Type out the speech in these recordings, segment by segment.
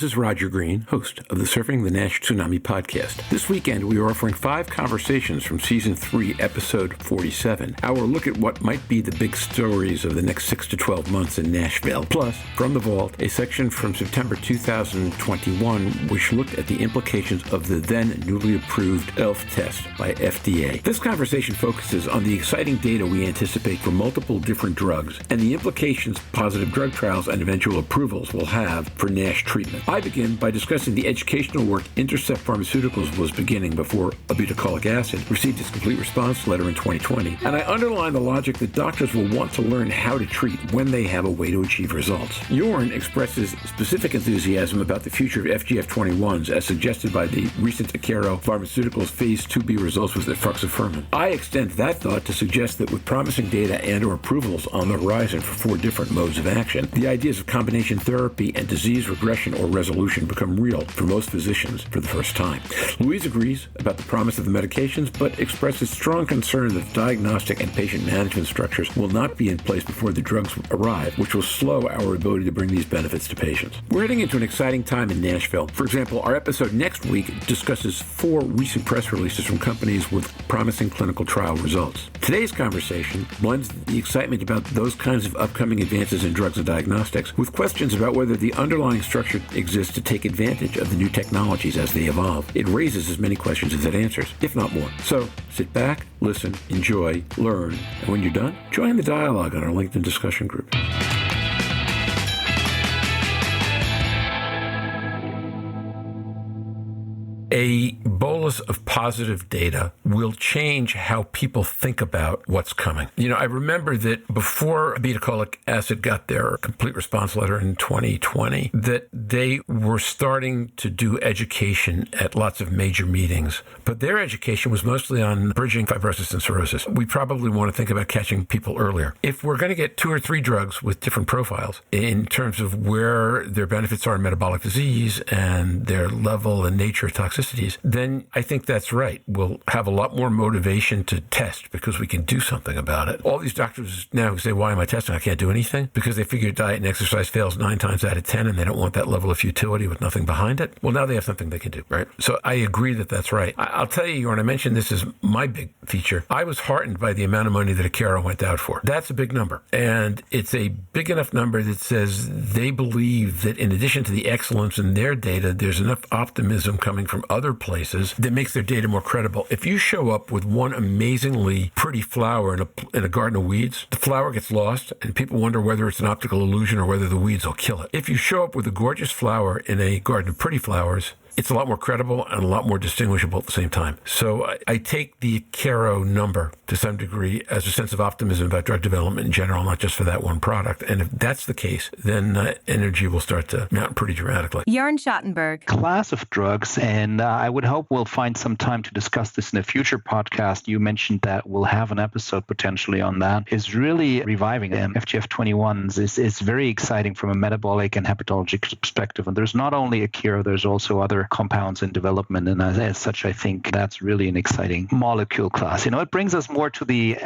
this is Roger Green, host of the Surfing the NASH Tsunami podcast. This weekend, we are offering 5 conversations from Season 3, Episode 47, our look at what might be the big stories of the next 6 to 12 months in Nashville. Plus, from the vault, a section from September 2021, which looked at the implications of the then newly approved ELF test by FDA. This conversation focuses on the exciting data we anticipate for multiple different drugs and the implications positive drug trials and eventual approvals will have for NASH treatment. I begin by discussing the educational work Intercept Pharmaceuticals was beginning before obeticholic acid received its complete response letter in 2020, and I underline the logic that doctors will want to learn how to treat when they have a way to achieve results. Jörn expresses specific enthusiasm about the future of FGF21s as suggested by the recent Akero Pharmaceuticals Phase 2b results with efruxifermin. I extend that thought to suggest that with promising data and or approvals on the horizon for 4 different modes of action, the ideas of combination therapy and disease regression or resolution become real for most physicians for the first time. Louise agrees about the promise of the medications, but expresses strong concern that the diagnostic and patient management structures will not be in place before the drugs arrive, which will slow our ability to bring these benefits to patients. We're heading into an exciting time in Nashville. For example, our episode next week discusses 4 recent press releases from companies with promising clinical trial results. Today's conversation blends the excitement about those kinds of upcoming advances in drugs and diagnostics with questions about whether the underlying structure exists to take advantage of the new technologies as they evolve. It raises as many questions as it answers, if not more. So sit back, listen, enjoy, learn, and when you're done, join the dialogue on our LinkedIn discussion group. A bolus of positive data will change how people think about what's coming. I remember that before obeticholic acid got their complete response letter in 2020, that they were starting to do education at lots of major meetings. But their education was mostly on bridging fibrosis and cirrhosis. We probably want to think about catching people earlier. If we're going to get 2 or 3 drugs with different profiles in terms of where their benefits are in metabolic disease and their level and nature of toxicity, then I think that's right. We'll have a lot more motivation to test because we can do something about it. All these doctors now who say, why am I testing? I can't do anything because they figure diet and exercise fails 9 times out of 10 and they don't want that level of futility with nothing behind it. Well, now they have something they can do, right? So I agree that that's right. I'll tell you, Jörn, I mentioned this is my big feature. I was heartened by the amount of money that Akero went out for. That's a big number. And it's a big enough number that says they believe that in addition to the excellence in their data, there's enough optimism coming from other places that makes their data more credible. If you show up with one amazingly pretty flower in a garden of weeds, the flower gets lost and people wonder whether it's an optical illusion or whether the weeds will kill it. If you show up with a gorgeous flower in a garden of pretty flowers, it's a lot more credible and a lot more distinguishable at the same time. So I take the Akero number to some degree as a sense of optimism about drug development in general, not just for that one product. And if that's the case, then energy will start to mount pretty dramatically. Jörn Schattenberg. Class of drugs, and I would hope we'll find some time to discuss this in a future podcast. You mentioned that we'll have an episode potentially on that. Is really reviving them. FGF21s is very exciting from a metabolic and hepatologic perspective. And there's not only Akero, there's also other compounds in development. And as such, I think that's really an exciting molecule class. It brings us more to the,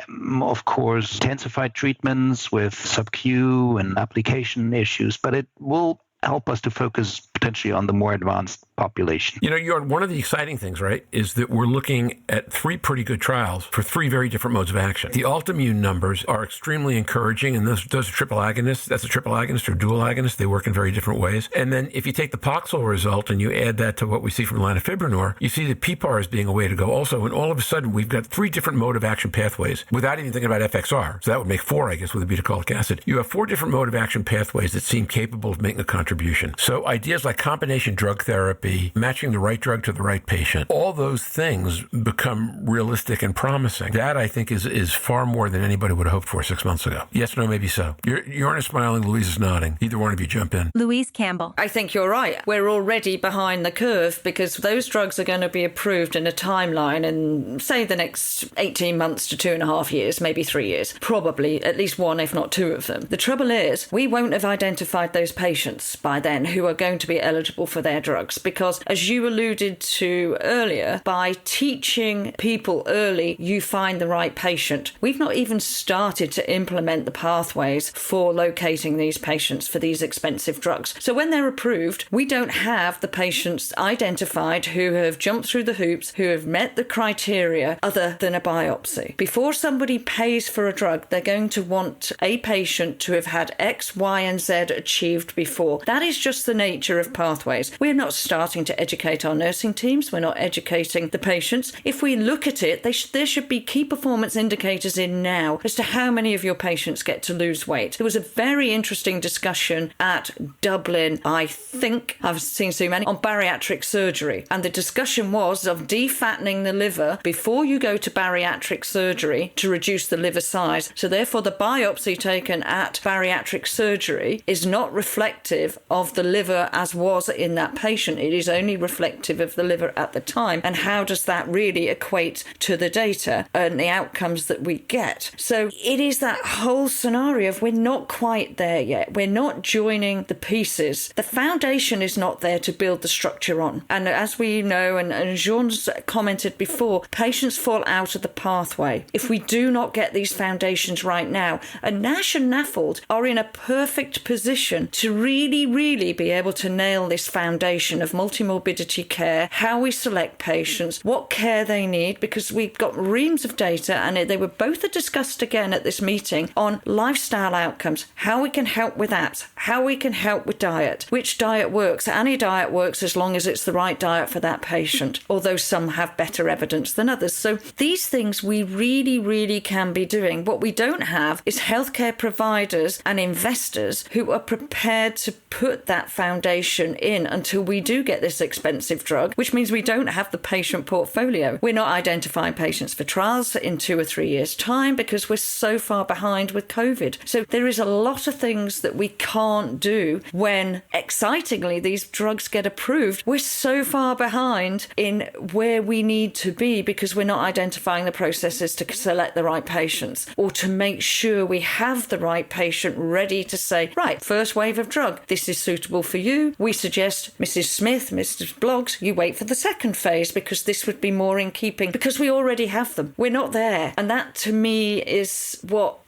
of course, intensified treatments with sub-Q and application issues, but it will help us to focus potentially on the more advanced population. Jörn, one of the exciting things, right, is that we're looking at 3 pretty good trials for 3 very different modes of action. The Altimmune numbers are extremely encouraging, and those are triple agonists. That's a triple agonist or dual agonist. They work in very different ways. And then if you take the Poxel result and you add that to what we see from lanifibranor, you see that PPAR as being a way to go also. And all of a sudden, we've got 3 different mode of action pathways without even thinking about FXR. So that would make 4, I guess, with obeticholic acid. You have 4 different mode of action pathways that seem capable of making a contribution. So ideas like combination drug therapy, matching the right drug to the right patient, all those things become realistic and promising. That, I think, is far more than anybody would have hoped for 6 months ago. Yes, no, maybe so. Jörn is smiling, Louise is nodding. Either one of you jump in. Louise Campbell. I think you're right. We're already behind the curve because those drugs are going to be approved in a timeline in, say, the next 18 months to 2.5 years, maybe 3 years. Probably at least 1, if not 2 of them. The trouble is, we won't have identified those patients by then who are going to be be eligible for their drugs. Because as you alluded to earlier, by teaching people early, you find the right patient. We've not even started to implement the pathways for locating these patients for these expensive drugs. So when they're approved, we don't have the patients identified who have jumped through the hoops, who have met the criteria other than a biopsy. Before somebody pays for a drug, they're going to want a patient to have had X, Y, and Z achieved before. That is just the nature of pathways. We're not starting to educate our nursing teams. We're not educating the patients. If we look at it, there should be key performance indicators in now as to how many of your patients get to lose weight. There was a very interesting discussion at Dublin, I think, I've seen so many, on bariatric surgery. And the discussion was of defattening the liver before you go to bariatric surgery to reduce the liver size. So therefore the biopsy taken at bariatric surgery is not reflective of the liver as was in that patient. It is only reflective of the liver at the time. And how does that really equate to the data and the outcomes that we get? So it is that whole scenario of we're not quite there yet. We're not joining the pieces. The foundation is not there to build the structure on. And as we know, and Jörn's commented before, patients fall out of the pathway. If we do not get these foundations right now, and NASH and NAFLD are in a perfect position to really, really be able to nail this foundation of multimorbidity care, how we select patients, what care they need, because we've got reams of data, and they were both discussed again at this meeting on lifestyle outcomes, how we can help with that, how we can help with diet, which diet works. Any diet works as long as it's the right diet for that patient, although some have better evidence than others. So these things we really, really can be doing. What we don't have is healthcare providers and investors who are prepared to put that foundation in until we do get this expensive drug, which means we don't have the patient portfolio. We're not identifying patients for trials in 2 or 3 years' time because we're so far behind with COVID. So there is a lot of things that we can't do when, excitingly, these drugs get approved. We're so far behind in where we need to be because we're not identifying the processes to select the right patients or to make sure we have the right patient ready to say, right, first wave of drug, this is suitable for you. We suggest Mrs. Smith, Mr. Bloggs, you wait for the second phase because this would be more in keeping because we already have them. We're not there. And that to me is what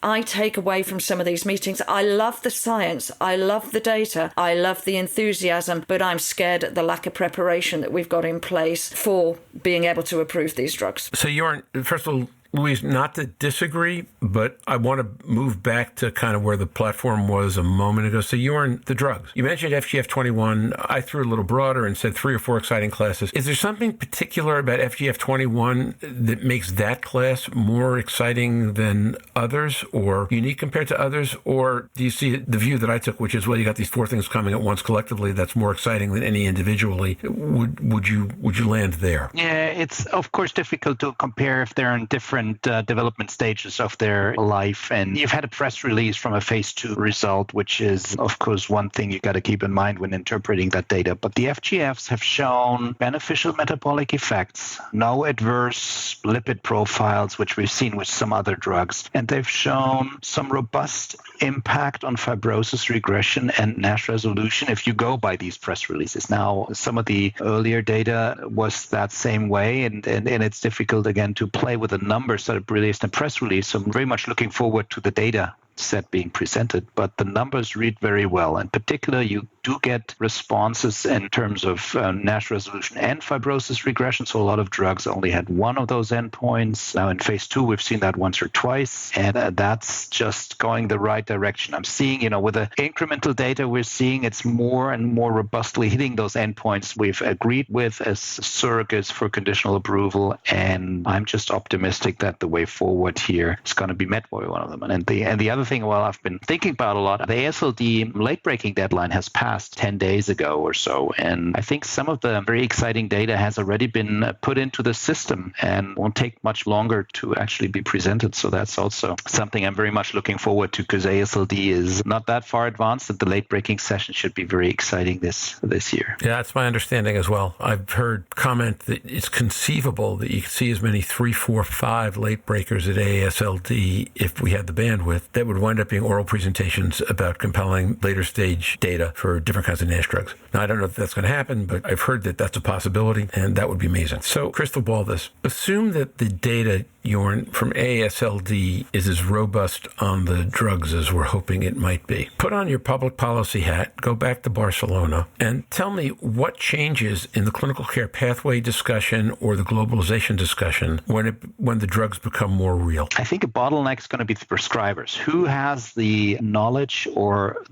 I take away from some of these meetings. I love the science. I love the data. I love the enthusiasm, but I'm scared at the lack of preparation that we've got in place for being able to approve these drugs. So Jörn, first of all, Louise, not to disagree, but I want to move back to kind of where the platform was a moment ago. So Jörn, the drugs. You mentioned FGF21. I threw a little broader and said 3 or 4 exciting classes. Is there something particular about FGF21 that makes that class more exciting than others or unique compared to others? Or do you see the view that I took, which is, well, you got these 4 things coming at once collectively, that's more exciting than any individually? Would you land there? Yeah, it's of course difficult to compare if they're in different development stages of their life. And you've had a press release from a phase 2 result, which is, of course, one thing you got to keep in mind when interpreting that data. But the FGFs have shown beneficial metabolic effects, no adverse lipid profiles, which we've seen with some other drugs. And they've shown some robust impact on fibrosis regression and NASH resolution if you go by these press releases. Now, some of the earlier data was that same way, and it's difficult, again, to play with the numbers that are released in press release. So I'm very much looking forward to the data set being presented, but the numbers read very well. In particular, you do get responses in terms of NASH resolution and fibrosis regression. So a lot of drugs only had one of those endpoints. Now in phase 2, we've seen that once or twice, and that's just going the right direction. I'm seeing, with the incremental data we're seeing, it's more and more robustly hitting those endpoints we've agreed with as surrogates for conditional approval. And I'm just optimistic that the way forward here is going to be met by one of them. And the other thing, I've been thinking about a lot, the AASLD late-breaking deadline has passed 10 days ago or so. And I think some of the very exciting data has already been put into the system and won't take much longer to actually be presented. So that's also something I'm very much looking forward to because AASLD is not that far advanced and the late-breaking session should be very exciting this year. Yeah, that's my understanding as well. I've heard comment that it's conceivable that you could see as many 3, 4, 5 late breakers at AASLD if we had the bandwidth that would wind up being oral presentations about compelling later stage data for different kinds of NASH drugs. Now, I don't know if that's going to happen, but I've heard that that's a possibility, and that would be amazing. So, crystal ball this. Assume that the data, Jörn, from AASLD is as robust on the drugs as we're hoping it might be. Put on your public policy hat, go back to Barcelona, and tell me what changes in the clinical care pathway discussion or the globalization discussion when the drugs become more real. I think a bottleneck is going to be the prescribers. Who has the knowledge or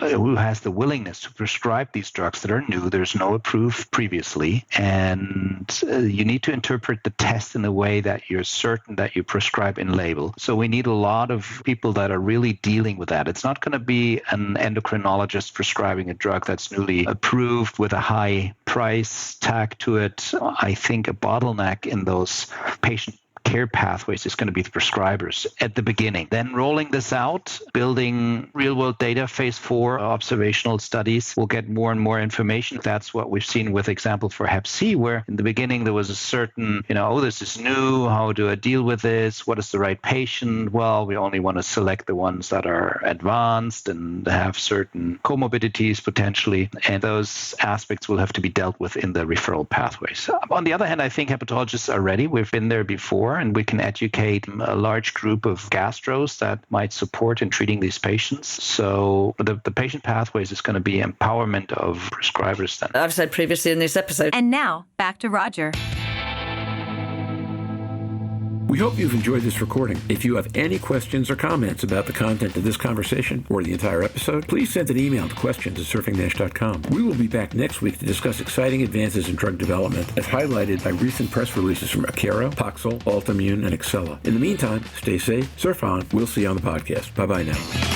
who has the willingness to prescribe these drugs that are new? There's no approved previously, and you need to interpret the test in a way that you're certain that you prescribe in label. So we need a lot of people that are really dealing with that. It's not going to be an endocrinologist prescribing a drug that's newly approved with a high price tag to it. I think a bottleneck in those patient care pathways is going to be the prescribers at the beginning. Then rolling this out, building real-world data, phase 4 observational studies, we'll get more and more information. That's what we've seen with example for Hep C, where in the beginning there was a certain, this is new, how do I deal with this? What is the right patient? Well, we only want to select the ones that are advanced and have certain comorbidities potentially, and those aspects will have to be dealt with in the referral pathways. On the other hand, I think hepatologists are ready. We've been there before, and we can educate a large group of gastros that might support in treating these patients. So the patient pathways is going to be empowerment of prescribers then. I've said previously in this episode. And now, back to Roger. We hope you've enjoyed this recording. If you have any questions or comments about the content of this conversation or the entire episode, please send an email to questions@surfingnash.com. We will be back next week to discuss exciting advances in drug development as highlighted by recent press releases from Akero, Poxel, Altimmune, and Exela. In the meantime, stay safe, surf on. We'll see you on the podcast. Bye-bye now.